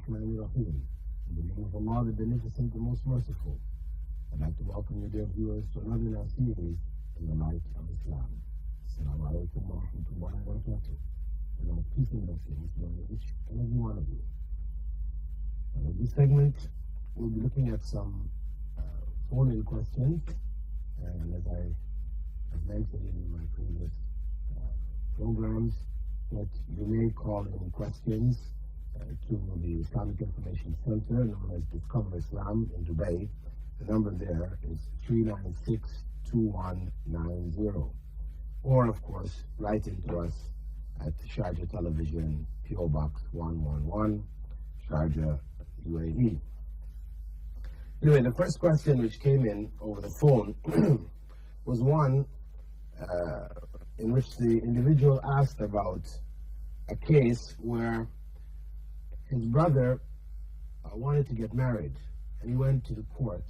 Bismillahirrahmanirrahim. In the name of Allah, the Beneficent, the Most Merciful. I'd like to welcome you, dear viewers, to another in our series in the light of Islam. Assalamu alaikum wa rahmatullahi wa barakatuh. And our peace and blessings be on each and every one of you. In this segment, we'll be looking at some phone-in questions. And as I have mentioned in my previous programs, that you may call in questions to the Islamic Information Center, known as Discover Islam in Dubai. The number there is 396-2190. Or, of course, write into us at Sharjah Television, PO Box 111, Sharjah, UAE. Anyway, the first question which came in over the phone was one in which the individual asked about a case where his brother wanted to get married, and he went to the court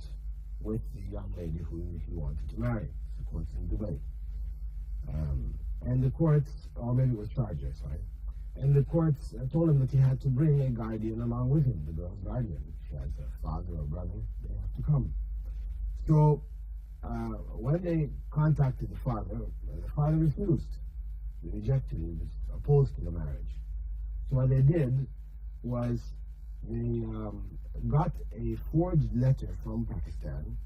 with the young lady who he wanted to marry. The court's in Dubai. And the courts, or maybe it was Sharjah, sorry, and the courts told him that he had to bring a guardian along with him, the girl's guardian. She has a father or brother, they have to come. So when they contacted the father refused. He rejected, he was opposed to the marriage. So what they did was they got a forged letter from Pakistan,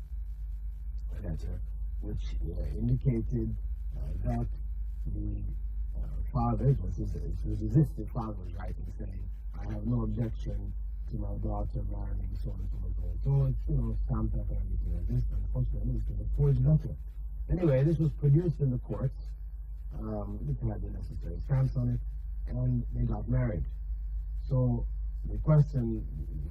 a letter which indicated that the father, it was as if the father was writing saying, I have no objection to my daughter marrying so and so and so. So it's, stamped up and everything like this, but unfortunately it was a forged letter. Anyway, this was produced in the courts. It had the necessary stamps on it, and they got married. So the question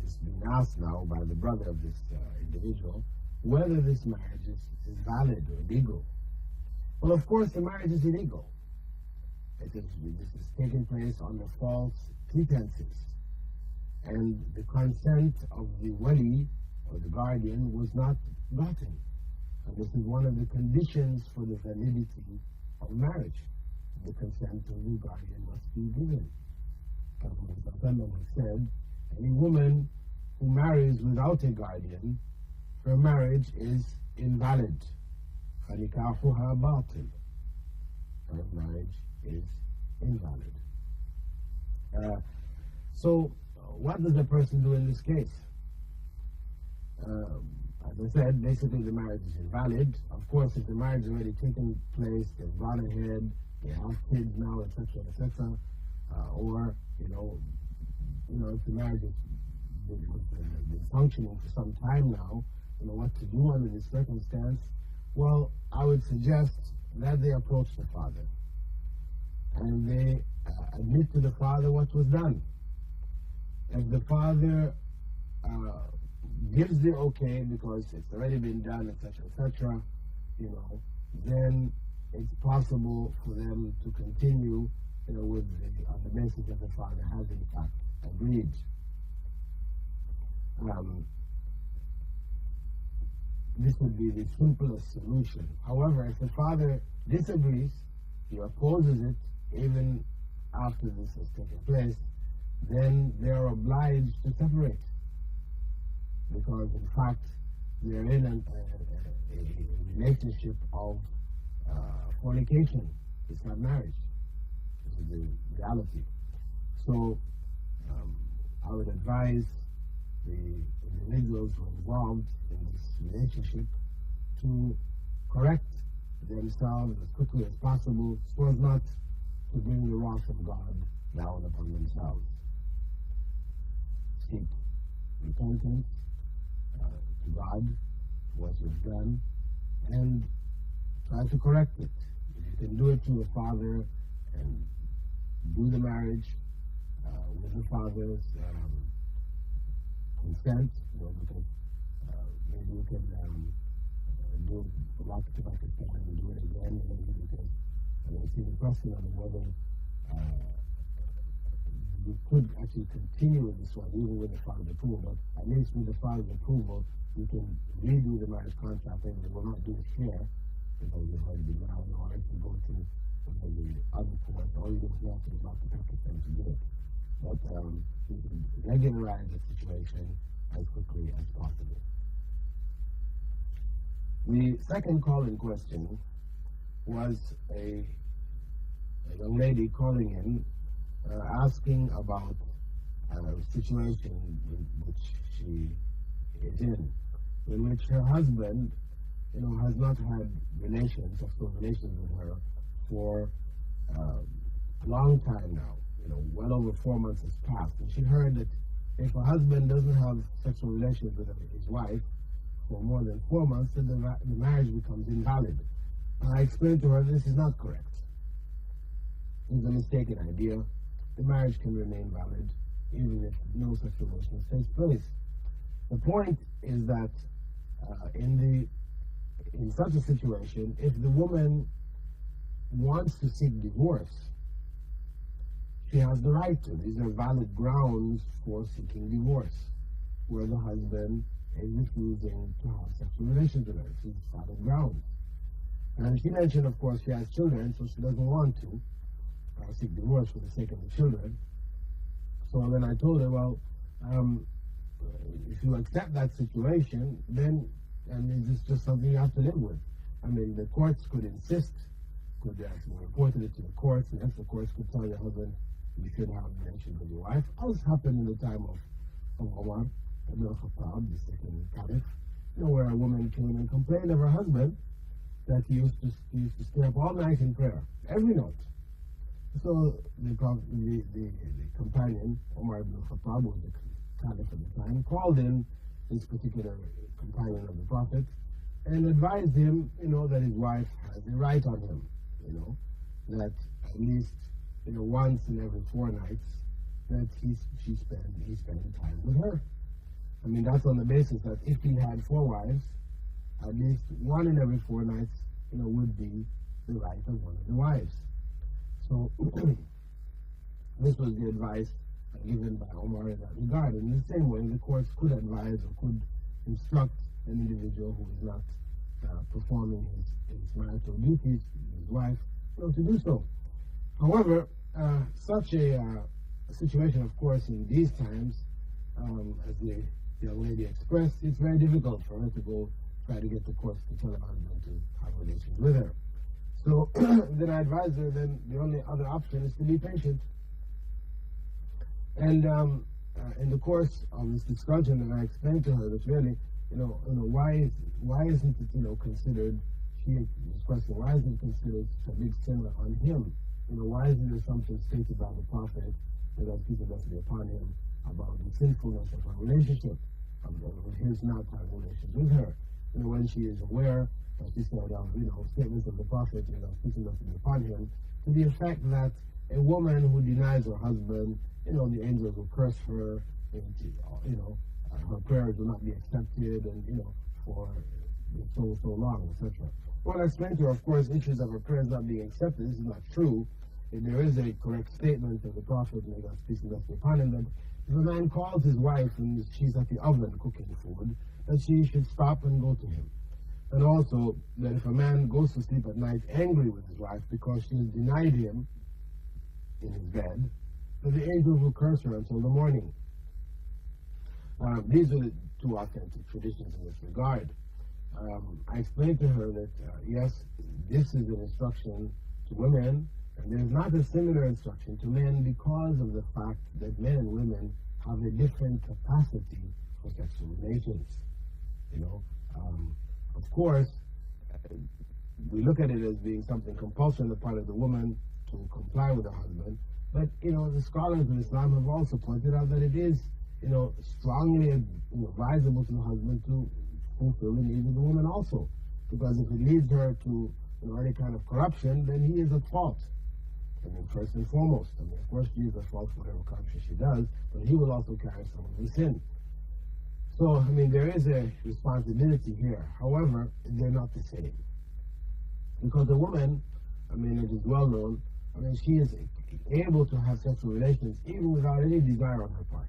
is being asked now by the brother of this individual, whether this marriage is valid or legal. Well, of course, the marriage is illegal. This is taking place under false pretenses. And the consent of the wali, or the guardian, was not gotten. And this is one of the conditions for the validity of marriage. The consent of the guardian must be given. Prophet said, any woman who marries without a guardian, her marriage is invalid. فَنِكَاحُهَا بَاطِلٌ. Her marriage is invalid. So, what does a person do in this case? As I said, basically the marriage is invalid. Of course, if the marriage has already taken place, they've gone ahead, they have kids now, etc., etc., or, if the marriage has been functioning for some time now, what to do under this circumstance? Well, I would suggest that they approach the father and they admit to the father what was done. If the father gives the okay because it's already been done, etc., etc., then it's possible for them to continue, on the basis that the father has in fact agreed. This would be the simplest solution. However, if the father disagrees, he opposes it, even after this has taken place, then they are obliged to separate. Because, in fact, they're in a relationship of fornication. It's not marriage. This is the reality. So, I would advise the individuals who are involved in this relationship to correct themselves as quickly as possible so as not to bring the wrath of God down upon themselves. Seek repentance to God for what you've done and try to correct it. If you can do it to the father and do the marriage with the father's consent, because maybe you can do a lot to Pakistan and do it again, because I see the question of whether you could actually continue with this one even with the father's approval. But at least with the father's approval, you can redo the marriage contract, and they will not do it here because you've already been married, or if you go to the other court, or you don't have to go back to Pakistan to do it. but regularize the situation as quickly as possible. The second call in question was a young lady calling in, asking about a situation in which she is in which her husband, has not had sexual relations with her for a long time now. Well over 4 months has passed, and she heard that if a husband doesn't have sexual relations with his wife for more than 4 months, then the marriage becomes invalid. And I explained to her this is not correct. It's a mistaken idea. The marriage can remain valid even if no sexual relations takes place. The point is that in such a situation, if the woman wants to seek divorce, she has the right to. These are valid grounds for seeking divorce, where the husband is refusing to have sexual relations with her. It's valid grounds. And she mentioned, of course, she has children, so she doesn't want to seek divorce for the sake of the children. So then I told her, well, if you accept that situation, then it's just something you have to live with. The courts could insist, could reported it to the courts, and if the courts could tell your husband you should have relations with your wife, as happened in the time of Omar ibn al-Khattab, the second caliph, where a woman came and complained of her husband that he used to stay up all night in prayer, every night. So the companion, Omar ibn al-Khattab, was the caliph at the time, called in this particular companion of the Prophet and advised him, that his wife has a right on him, that at least, once in every 4 nights that he's spending time with her. That's on the basis that if he had 4 wives, at least 1 in every 4 nights, would be the right of one of the wives. So this was the advice given by Omar in that regard. And in the same way, the courts could advise or could instruct an individual who is not performing his marital duties, his wife, to do so. However, such a situation, of course, in these times, as the young lady expressed, it's very difficult for her to go try to get the courts to tell her husband to have relations with her. So then I advised her, then the only other option is to be patient. And in the course of this discussion, and I explained to her that really, why isn't it, considered, she was questioning, why isn't it considered such a big sin on him? Why isn't there something stated by the Prophet, that has peace and blessing be upon him, about the sinfulness of her relationship, of his not having relations with her? When she is aware, as she said, of statements of the Prophet, peace and blessing be upon him, to the effect that a woman who denies her husband, the angels will curse her, and, her prayers will not be accepted, and, for so long, etc. Well, I explained to her, of course, issues of her prayers not being accepted. This is not true. If there is a correct statement of the Prophet, may God's peace and blessing be upon him, that if a man calls his wife and she's at the oven cooking food, that she should stop and go to him. And also, that if a man goes to sleep at night angry with his wife because she has denied him in his bed, that the angels will curse her until the morning. These are the 2 authentic traditions in this regard. I explained to her that, yes, this is an instruction to women, and there's not a similar instruction to men because of the fact that men and women have a different capacity for sexual relations. Of course, we look at it as being something compulsory on the part of the woman to comply with her husband, but, the scholars of Islam have also pointed out that it is, strongly advisable to the husband to fulfill the needs of the woman also, because if it leads her to any kind of corruption, then he is at fault. First and foremost, of course she is at fault for whatever corruption she does, but he will also carry some of the sin. So, there is a responsibility here. However, they're not the same. Because a woman, it is well known, she is able to have sexual relations even without any desire on her part.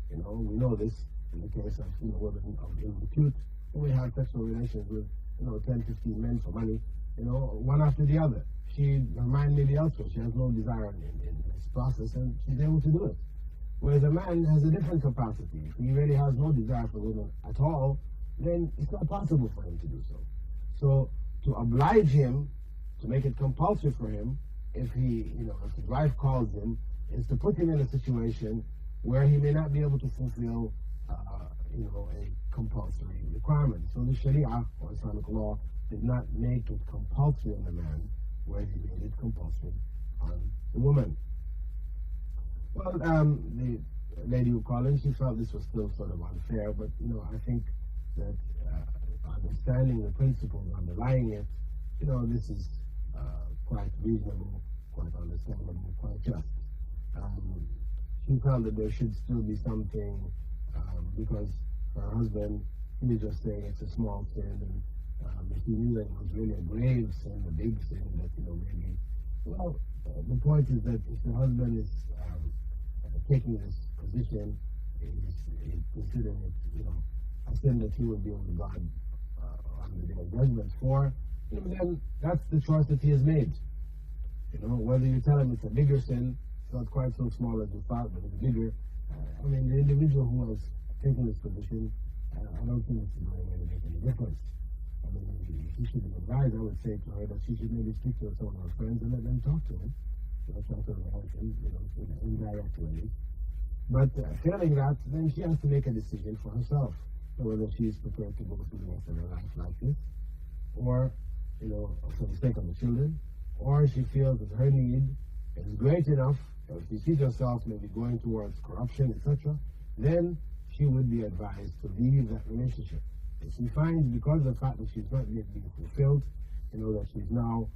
We know this in the case of women of ill repute, who may have sexual relations with 10, 15 men for money, one after the other. Her mind may be elsewhere. She has no desire in this process, and she's able to do it. Whereas a man has a different capacity. If he really has no desire for women at all, then it's not possible for him to do so. So to oblige him, to make it compulsory for him, if if his wife calls him, is to put him in a situation where he may not be able to fulfill, a compulsory requirement. So the Sharia, or Islamic law, did not make it compulsory on the man, where he made it compulsory on the woman. Well, the lady who called in, she felt this was still sort of unfair, but I think that understanding the principles underlying it, this is quite reasonable, quite understandable, quite just. She felt that there should still be something, because her husband, he was just saying it's a small sin, and if he knew that it was really a grave sin, a big sin, that maybe. Well, the point is that if the husband is taking this position, is considering it, a sin that he would be able to God on the day of judgment for, then that's the choice that he has made. Whether you tell him it's a bigger sin, it's not quite so small as you thought, but it's bigger. The individual who has taken this position, I don't think it's going to make any difference. He should be advised. I would say to her that she should maybe speak to some of her friends and let them talk to him. Try to advise him, in an indirect way. But failing that, then she has to make a decision for herself, whether she is prepared to go through the rest of her life like this, or, for the sake of the children, or she feels that her need is great enough, or if she sees herself maybe going towards corruption, etc., then she would be advised to leave that relationship. If she finds, because of the fact that she's not yet being fulfilled, that she's now